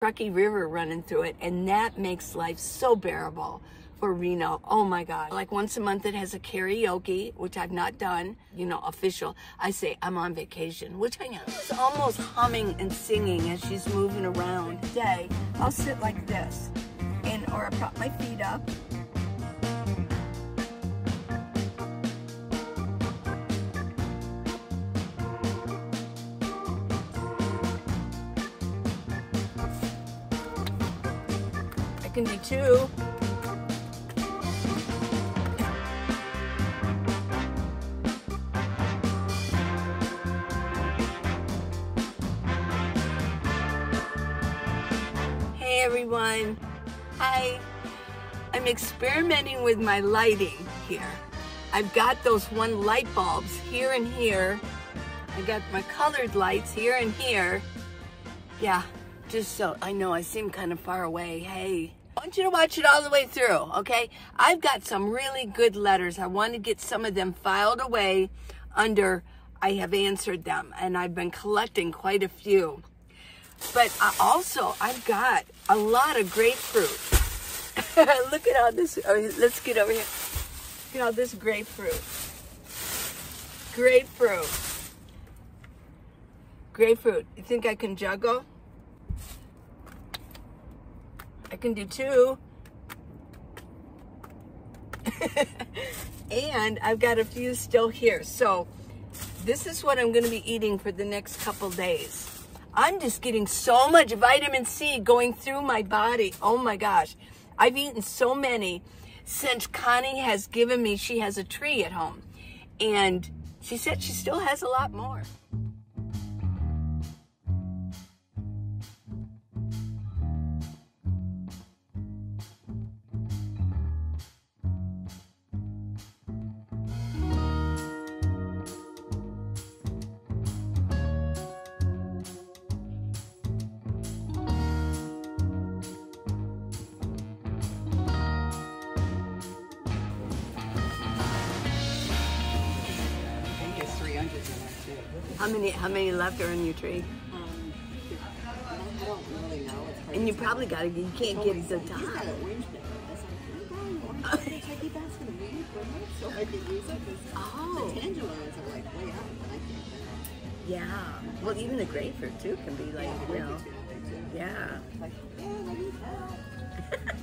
Truckee River running through it, and that makes life so bearable for Reno. Oh my God. Like once a month it has a karaoke, which I've not done, you know, official. I say I'm on vacation, which I am. She's almost humming and singing as she's moving around. Today, I'll sit like this, or I prop my feet up. I can do two. Hey everyone. Hi. I'm experimenting with my lighting here. I've got those one light bulbs here and here. I got my colored lights here and here. Yeah, just so I know I seem kind of far away. Hey. I want you to watch it all the way through, okay? I've got some really good letters. I want to get some of them filed away under I have answered them, and I've been collecting quite a few. But I've got a lot of grapefruit. Look at all this. Let's get over here. Look at all this grapefruit. Grapefruit. Grapefruit. You think I can juggle? I can do two. And I've got a few still here. So this is what I'm going to be eating for the next couple days. I'm just getting so much vitamin C going through my body. Oh my gosh. I've eaten so many since Connie has given me, she has a tree at home. And she said she still has a lot more. How many left are in your tree? I don't really know. And you probably you can't get to the top. He's got an orange bit. I was like, I think that's going to be so I could use it. Oh. The tangerines are like way out, and I can't get them. Yeah. Well, even the grapefruit too can be like, Yeah, you know. Yeah. Like, yeah, I need that.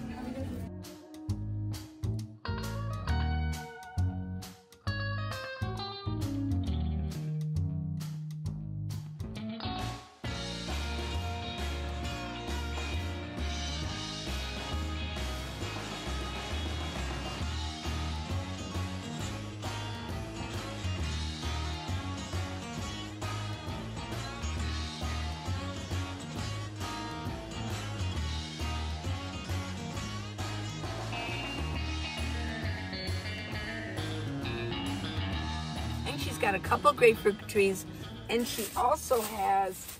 She's got a couple grapefruit trees, and she also has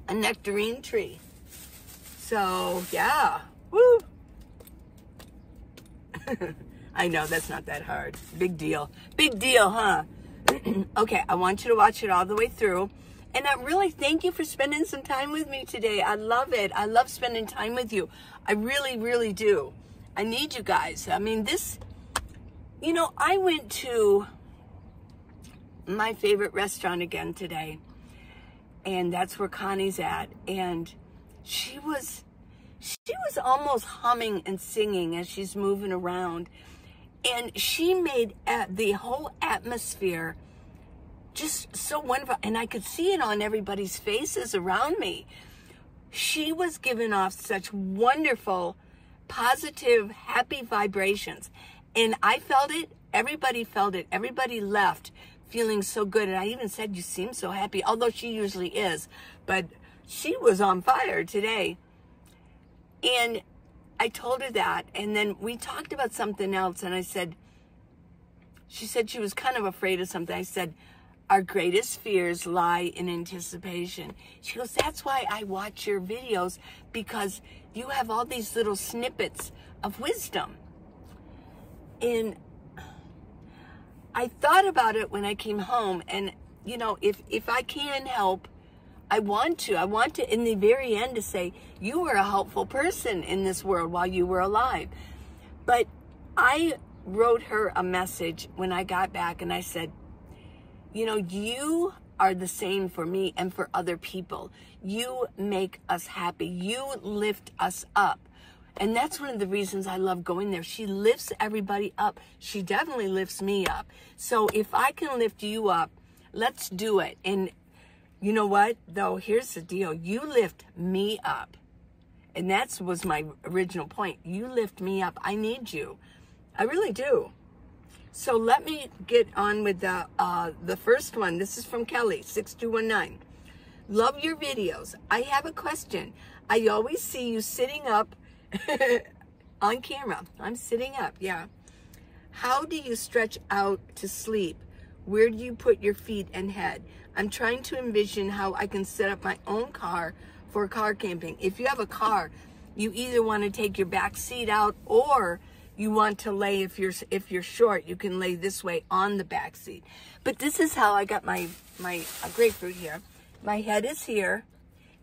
a nectarine tree. So yeah, woo! I know that's not that hard. Big deal, huh? Okay, I want you to watch it all the way through, and I really thank you for spending some time with me today. I love it. I love spending time with you. I really, really do. I need you guys. I mean, this, you know, I went to my favorite restaurant again today, and that's where Connie's at, and she was almost humming and singing as she's moving around, and she made the whole atmosphere just so wonderful, and I could see it on everybody's faces around me. She was giving off such wonderful, positive, happy vibrations, and I felt it. Everybody felt it. Everybody left feeling so good. And I even said, you seem so happy, although she usually is, but she was on fire today. And I told her that, and then we talked about something else, and I said, she said she was kind of afraid of something. I said, our greatest fears lie in anticipation. She goes, that's why I watch your videos, because you have all these little snippets of wisdom. And I thought about it when I came home, and you know, if I can help, I want to, in the very end, to say, you were a helpful person in this world while you were alive. But I wrote her a message when I got back, and I said, you know, you are the same for me and for other people. You make us happy. You lift us up. And that's one of the reasons I love going there. She lifts everybody up. She definitely lifts me up. So if I can lift you up, let's do it. And you know what, though? Here's the deal. You lift me up. And that was my original point. You lift me up. I need you. I really do. So let me get on with the first one. This is from Kelly, 6219. Love your videos. I have a question. I always see you sitting up on camera. I'm sitting up, yeah. How do you stretch out to sleep? Where do you put your feet and head? I'm trying to envision how I can set up my own car for car camping. If you have a car, you either want to take your back seat out, or you want to lay, if you're short, you can lay this way on the back seat. But this is how I got my grapefruit here. My head is here,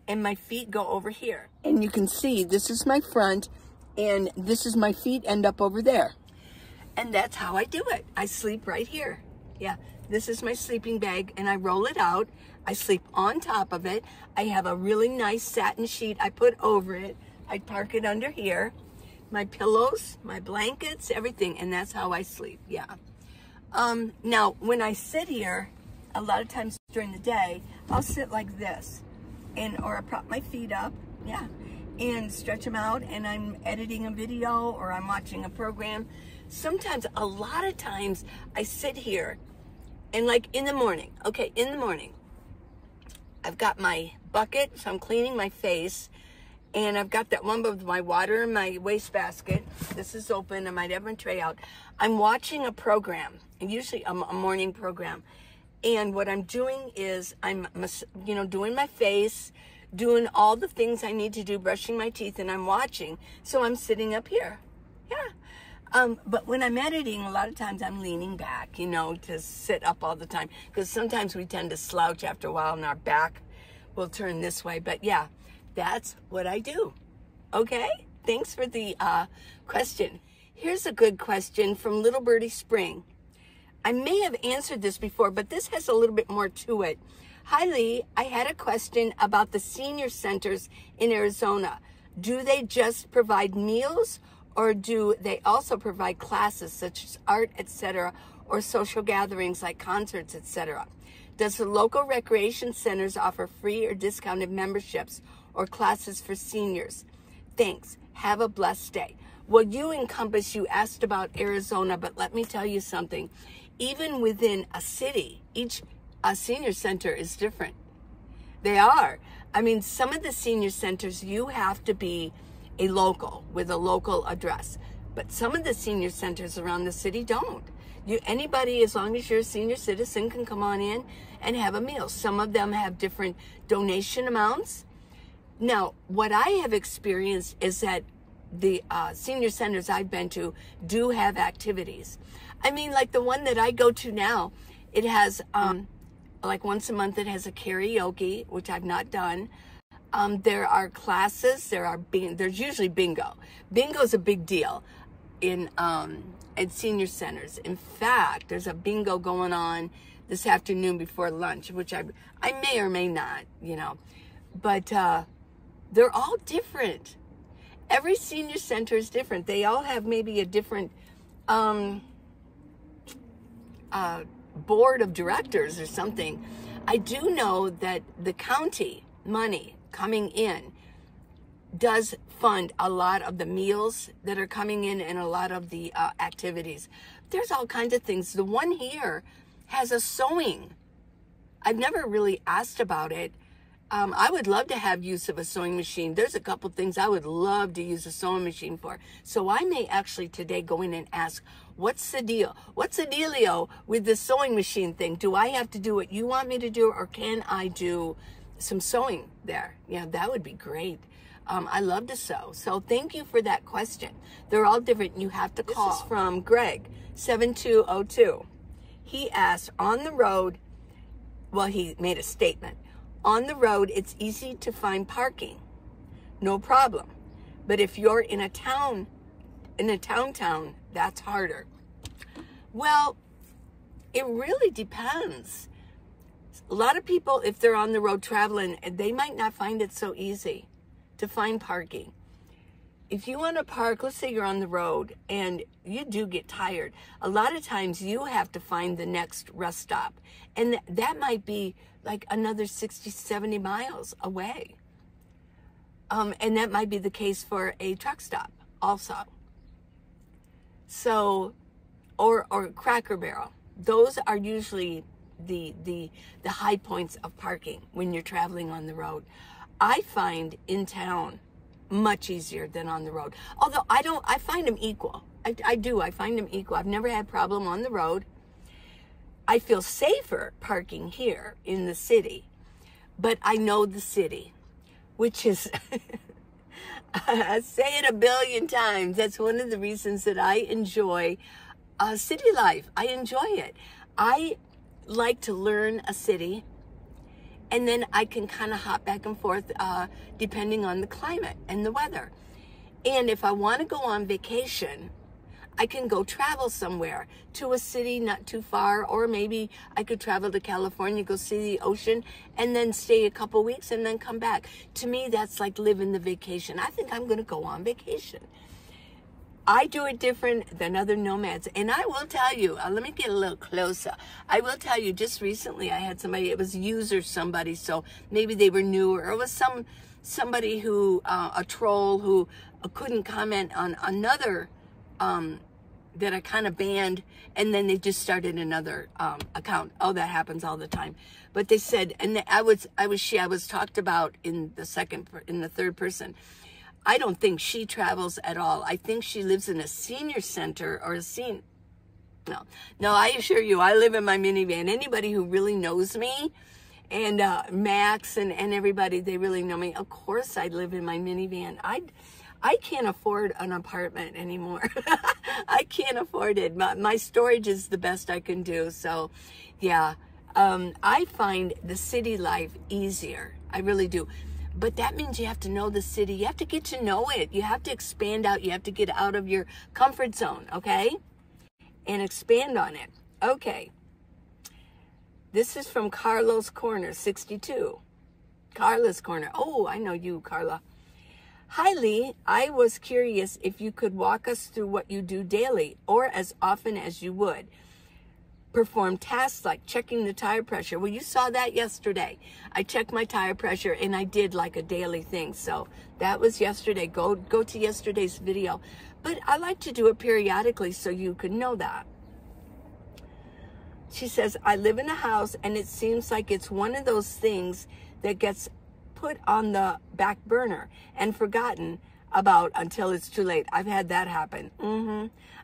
and my feet go over here. And you can see, this is my front, and this is my feet end up over there. And that's how I do it. I sleep right here. Yeah, this is my sleeping bag, and I roll it out. I sleep on top of it. I have a really nice satin sheet I put over it. I park it under here. My pillows, my blankets, everything, and that's how I sleep, yeah. Now, when I sit here, a lot of times during the day, I'll sit like this, or I prop my feet up, yeah, and stretch them out, and I'm editing a video, or I'm watching a program. Sometimes, a lot of times, I sit here, and like in the morning, okay, in the morning, I've got my bucket, so I'm cleaning my face, and I've got that one with my water in my wastebasket. This is open. I might have my tray out. I'm watching a program, and usually a morning program. And what I'm doing is I'm, doing my face, doing all the things I need to do, brushing my teeth, and I'm watching. So I'm sitting up here. Yeah. But when I'm editing, a lot of times I'm leaning back, to sit up all the time. Because sometimes we tend to slouch after a while, and our back will turn this way. But yeah. That's what I do. Okay? Thanks for the question. Here's a good question from Little Birdie Spring. I may have answered this before, but this has a little bit more to it. Hi, Lee. I had a question about the senior centers in Arizona. Do they just provide meals, or do they also provide classes such as art, etc., or social gatherings like concerts, etc.? Does the local recreation centers offer free or discounted memberships or classes for seniors? Thanks. Have a blessed day. Well, you asked about Arizona, but let me tell you something. Even within a city, each senior center is different. They are. I mean, some of the senior centers, you have to be a local with a local address. But some of the senior centers around the city don't. Anybody, as long as you're a senior citizen, can come on in and have a meal. Some of them have different donation amounts. Now, what I have experienced is that the senior centers I've been to do have activities. I mean, like the one that I go to now, it has, like once a month, it has a karaoke, which I've not done. There are classes, there's usually bingo. Bingo's a big deal at senior centers. In fact, there's a bingo going on this afternoon before lunch, which I may or may not, but they're all different. Every senior center is different. They all have maybe a different board of directors or something. I do know that the county money coming in does fund a lot of the meals that are coming in and a lot of the activities. There's all kinds of things. The one here has a sewing. I've never really asked about it. I would love to have use of a sewing machine. There's a couple things I would love to use a sewing machine for. So I may actually today go in and ask, what's the deal? What's the dealio with the sewing machine thing? Do I have to do what you want me to do, or can I do some sewing there? Yeah, that would be great. I love to sew. So thank you for that question. They're all different. You have to call. This is from Greg, 7202. He asked, on the road, well, he made a statement. On the road, it's easy to find parking. No problem. But if you're in a town, that's harder. Well, it really depends. A lot of people, if they're on the road traveling, they might not find it so easy to find parking. If you want to park, let's say you're on the road and you do get tired, a lot of times you have to find the next rest stop. And that might be like another 60, 70 miles away. And that might be the case for a truck stop also. So, or Cracker Barrel. Those are usually the high points of parking when you're traveling on the road. I find in town much easier than on the road. Although I find them equal. I find them equal. I've never had a problem on the road. I feel safer parking here in the city, but I know the city, which is, I say it a billion times, that's one of the reasons that I enjoy city life. I enjoy it. I like to learn a city, and then I can kind of hop back and forth depending on the climate and the weather. And if I want to go on vacation, I can go travel somewhere to a city not too far, or maybe I could travel to California, go see the ocean, and then stay a couple weeks and then come back. To me, that's like living the vacation. I think I'm going to go on vacation. I do it different than other nomads. And I will tell you, let me get a little closer. I will tell you, just recently I had somebody, it was user somebody, so maybe they were newer, or it was somebody who, a troll who couldn't comment on another that I kind of banned, and then they just started another account. Oh, that happens all the time. But they said, and I was talked about in the third person. I don't think she travels at all. I think she lives in a senior center or No, I assure you, I live in my minivan. Anybody who really knows me, and Max and everybody, they really know me. Of course, I live in my minivan. I can't afford an apartment anymore. I can't afford it. My storage is the best I can do. So, yeah, I find the city life easier. I really do. But that means you have to know the city. You have to get to know it. You have to expand out. You have to get out of your comfort zone, okay? And expand on it. Okay. This is from Carlos Corner, 62. Carla's Corner. Oh, I know you, Carla. Hi, Lee. I was curious if you could walk us through what you do daily, or as often as you would. Perform tasks like checking the tire pressure. Well, you saw that yesterday. I checked my tire pressure, and I did like a daily thing. So that was yesterday. Go to yesterday's video. But I like to do it periodically so you can know that. She says, I live in a house, and it seems like it's one of those things that gets put on the back burner and forgotten about until it's too late. I've had that happen.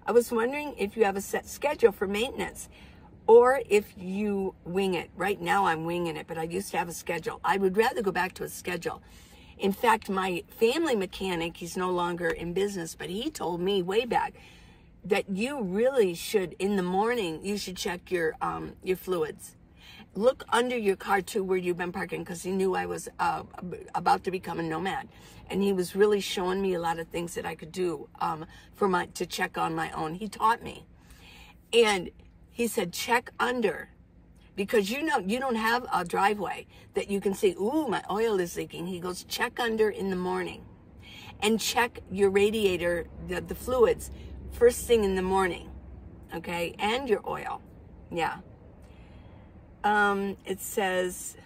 I was wondering if you have a set schedule for maintenance, or if you wing it. Right now I'm winging it, but I used to have a schedule. I would rather go back to a schedule. In fact, my family mechanic, he's no longer in business, but he told me way back that you really should, in the morning, you should check your fluids. Look under your car too where you've been parking, because he knew I was about to become a nomad. And he was really showing me a lot of things that I could do to check on my own. He taught me. And he said, check under, because you don't have a driveway that you can see, ooh, my oil is leaking. He goes, check under in the morning, and check your radiator, the fluids, first thing in the morning, okay, and your oil, yeah. It says,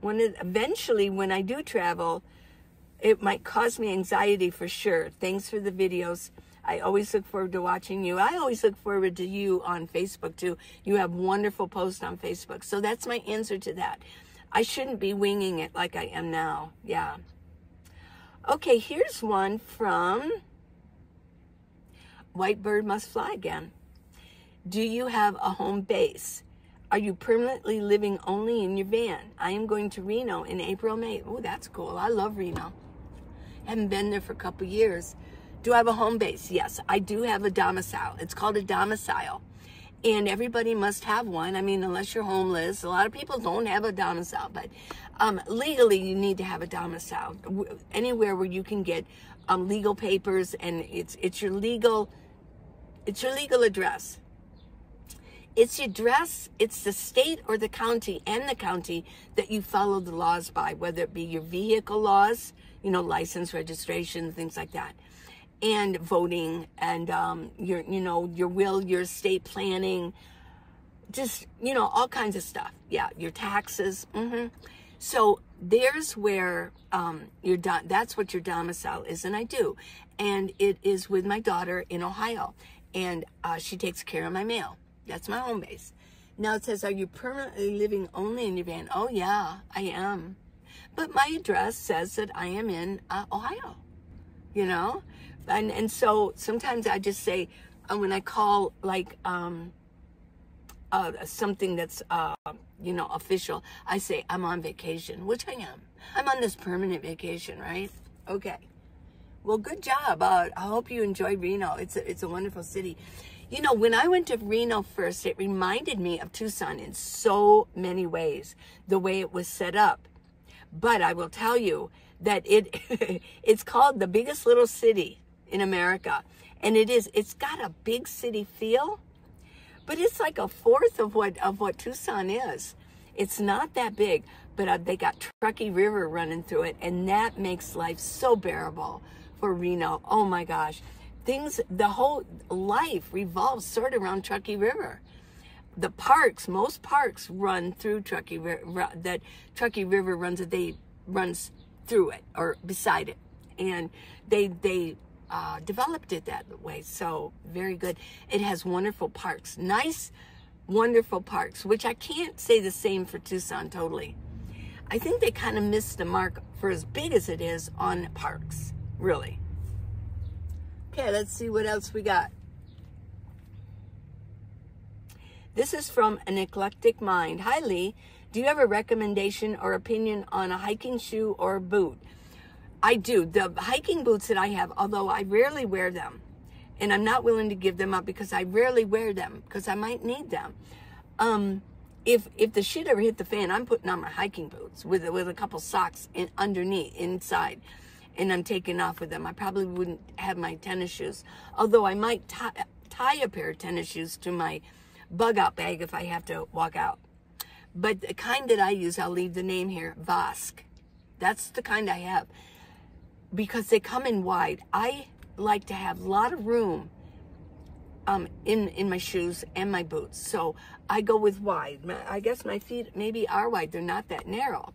eventually when I do travel, it might cause me anxiety for sure. Thanks for the videos. I always look forward to watching you. I always look forward to you on Facebook too. You have wonderful posts on Facebook. So that's my answer to that. I shouldn't be winging it like I am now. Yeah. Okay, here's one from White Bird Must Fly Again. Do you have a home base? Are you permanently living only in your van? I am going to Reno in April, May. Oh, that's cool. I love Reno. Haven't been there for a couple years. Do I have a home base? Yes, I do have a domicile. It's called a domicile. And everybody must have one. I mean, unless you're homeless. A lot of people don't have a domicile, but legally you need to have a domicile. Anywhere where you can get legal papers, and it's your legal address. It's your address, it's the state or the county that you follow the laws by, whether it be your vehicle laws, license, registration, things like that, and voting, and your will, your estate planning, just all kinds of stuff. Yeah, your taxes. So there's where that's what your domicile is, and I do, and it is with my daughter in Ohio, and she takes care of my mail. That's my home base. Now it says, are you permanently living only in your van? Oh yeah, I am. But my address says that I am in Ohio, And so sometimes I just say, when I call like something that's, official, I say I'm on vacation, which I am. I'm on this permanent vacation, right? Okay. Well, good job. I hope you enjoy Reno. It's a wonderful city. When I went to Reno first, it reminded me of Tucson in so many ways, the way it was set up. But I will tell you that it's called the biggest little city in America. And it's got a big city feel, but it's like a fourth of what Tucson is. It's not that big, but they got Truckee River running through it, and that makes life so bearable for Reno. Oh my gosh. The whole life revolves sort of around Truckee River. The parks, most parks run through Truckee River, that Truckee River runs through it or beside it. And they developed it that way. So very good. It has wonderful parks, nice, wonderful parks, which I can't say the same for Tucson totally. I think they kind of missed the mark for as big as it is on parks, really. Okay, let's see what else we got. This is from An Eclectic Mind. Hi, Lee. Do you have a recommendation or opinion on a hiking shoe or boot? I do. The hiking boots that I have, although I rarely wear them, and I'm not willing to give them up because I rarely wear them because I might need them. If the shit ever hit the fan, I'm putting on my hiking boots with a couple socks inside. And I'm taking off with them. I probably wouldn't have my tennis shoes, although I might tie a pair of tennis shoes to my bug out bag if I have to walk out. But the kind that I use, I'll leave the name here, Vosk. That's the kind I have because they come in wide. I like to have a lot of room in my shoes and my boots, so I go with wide. I guess my feet maybe are wide. They're not that narrow.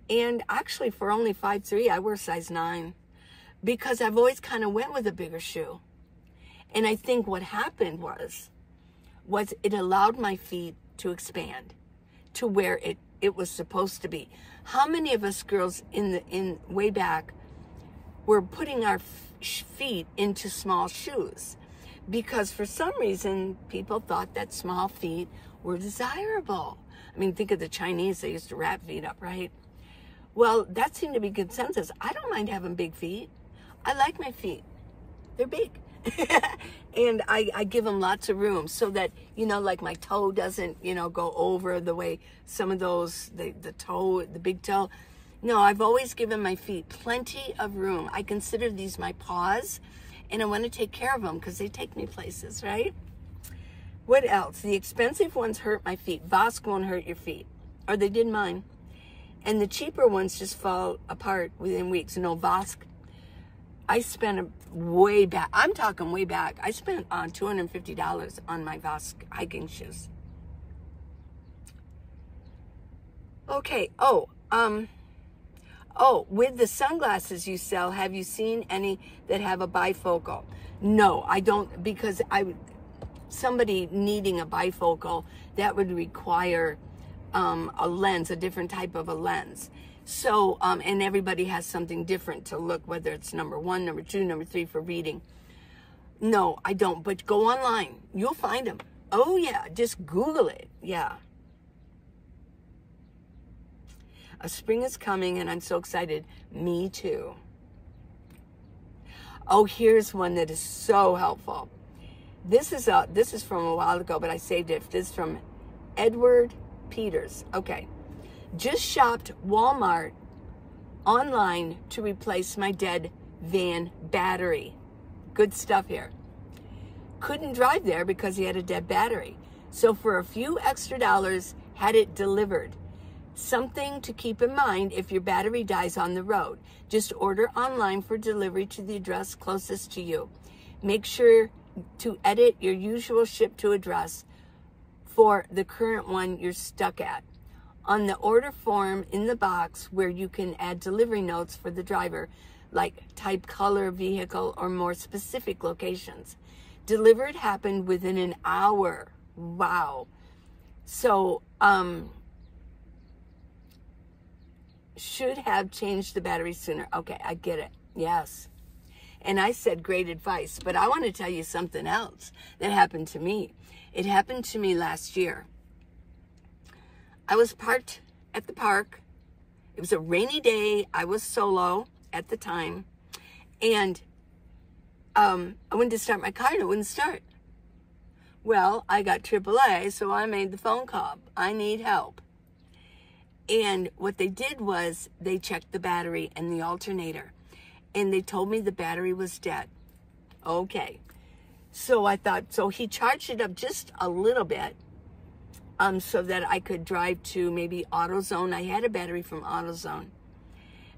And actually, for only 5'3", I wear size 9 because I've always kind of went with a bigger shoe. And I think what happened was it allowed my feet to expand to where it was supposed to be. How many of us girls in way back were putting our feet into small shoes? Because for some reason, people thought that small feet were desirable. I mean, think of the Chinese. They used to wrap feet up, right? Well, that seemed to be consensus. I don't mind having big feet. I like my feet. They're big. And I give them lots of room so that, like my toe doesn't, go over the way some of those, the big toe. No, I've always given my feet plenty of room. I consider these my paws, and I want to take care of them because they take me places, right? What else? The expensive ones hurt my feet. Vosk won't hurt your feet, or they did mine. And the cheaper ones just fall apart within weeks. No, Vosk, I spent way back. I'm talking way back. I spent $250 on my Vosk hiking shoes. Okay. With the sunglasses you sell, have you seen any that have a bifocal? No, I don't, because somebody needing a bifocal, that would require a lens, a different type of a lens. So, and everybody has something different to look, whether it's number 1, number 2, number 3 for reading. No, I don't, but go online. You'll find them. Oh yeah, just Google it. Yeah. A spring is coming and I'm so excited. Me too. Oh, here's one that is so helpful. This is from a while ago, but I saved it. This is from Edward Peters. Okay. Just shopped Walmart online to replace my dead van battery. Good stuff here. Couldn't drive there because he had a dead battery. So for a few extra dollars, had it delivered. Something to keep in mind if your battery dies on the road. Just order online for delivery to the address closest to you. Make sure to edit your usual ship to address for the current one you're stuck at. On the order form in the box where you can add delivery notes for the driver, like type, color, vehicle, or more specific locations. Delivered happened within an hour. Wow. So, should have changed the battery sooner. Okay, I get it. Yes. And I said great advice, but I want to tell you something else that happened to me. It happened to me last year. I was parked at the park. It was a rainy day. I was solo at the time. And I went to start my car and it wouldn't start. Well, I got AAA, so I made the phone call. I need help. And what they did was they checked the battery and the alternator. And they told me the battery was dead. Okay. So I thought, so he charged it up just a little bit so that I could drive to maybe AutoZone. I had a battery from AutoZone.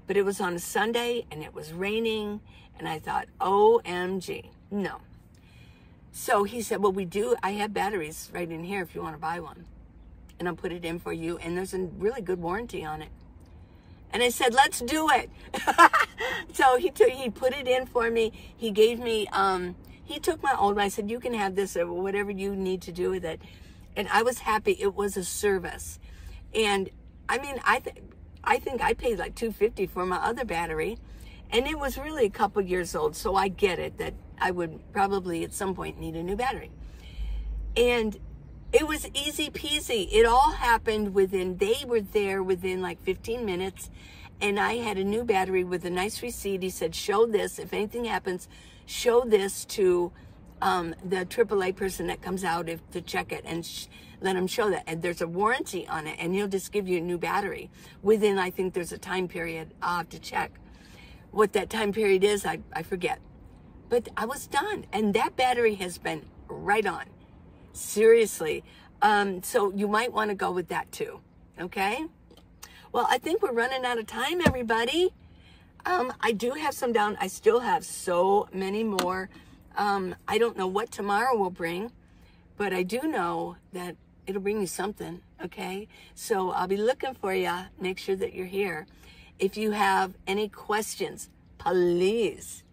But it was on a Sunday and it was raining. And I thought, OMG, no. So he said, well, I have batteries right in here if you want to buy one. And I'll put it in for you. And there's a really good warranty on it. And I said, let's do it. So he put it in for me. He gave me, he took my old one. I said, you can have this or whatever you need to do with it. And I was happy. It was a service. And I mean, I think I paid like $250 for my other battery. And it was really a couple years old. So I get it that I would probably at some point need a new battery. And it was easy peasy. It all happened they were there within like 15 minutes. And I had a new battery with a nice receipt. He said, show this. If anything happens, show this to the AAA person that comes out to check it and let him show that. And there's a warranty on it. And he'll just give you a new battery within, I think there's a time period. I'll have to check what that time period is. I forget. But I was done. And that battery has been right on. Seriously. So you might want to go with that too. Okay? Well, I think we're running out of time, everybody. I do have some down. I still have so many more. I don't know what tomorrow will bring, but I do know that it'll bring you something. Okay? So I'll be looking for you. Make sure that you're here. If you have any questions, please,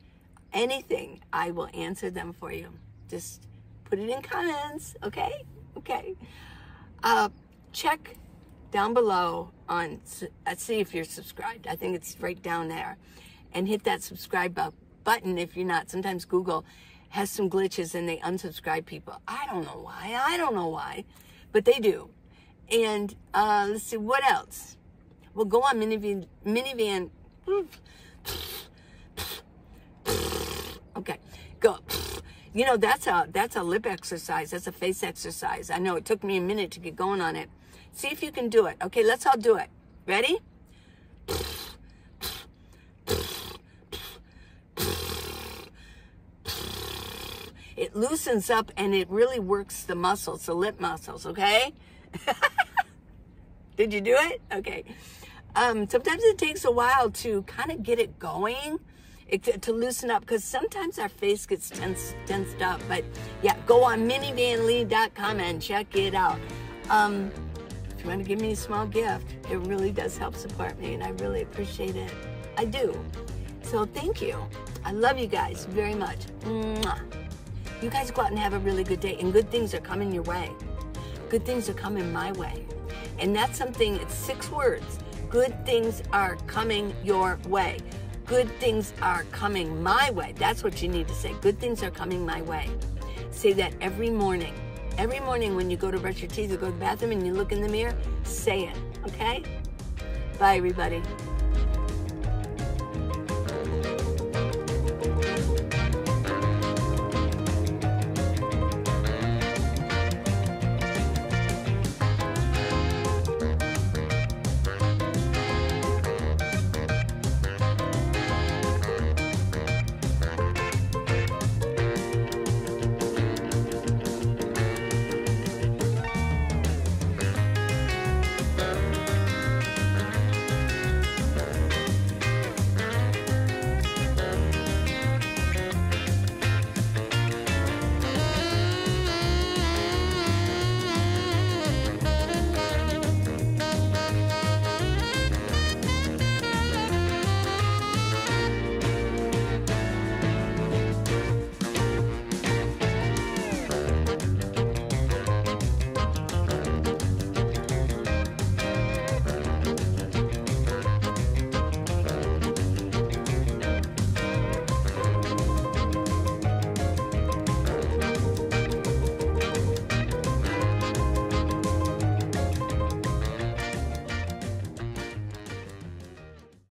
anything, I will answer them for you. Just put it in comments, okay? Okay. Check down below on, see if you're subscribed. I think it's right down there. And hit that subscribe button if you're not. Sometimes Google has some glitches and they unsubscribe people. I don't know why, but they do. And let's see, what else? Well, go on Minivan. Okay, go. You know, that's a lip exercise. That's a face exercise. I know it took me a minute to get going on it. See if you can do it. Okay, let's all do it. Ready? It loosens up and it really works the muscles, the lip muscles, okay? Did you do it? Okay. Sometimes it takes a while to kind of get it going, to loosen up, because sometimes our face gets tensed up. But yeah, go on minivanlee.com and check it out. If you want to give me a small gift, it really does help support me, and I really appreciate it. I do. So thank you. I love you guys very much. Mwah. You guys go out and have a really good day, and good things are coming your way. Good things are coming my way. And that's something, it's 6 words. Good things are coming your way. Good things are coming my way. That's what you need to say. Good things are coming my way. Say that every morning. Every morning when you go to brush your teeth or go to the bathroom and you look in the mirror, say it, okay? Bye, everybody.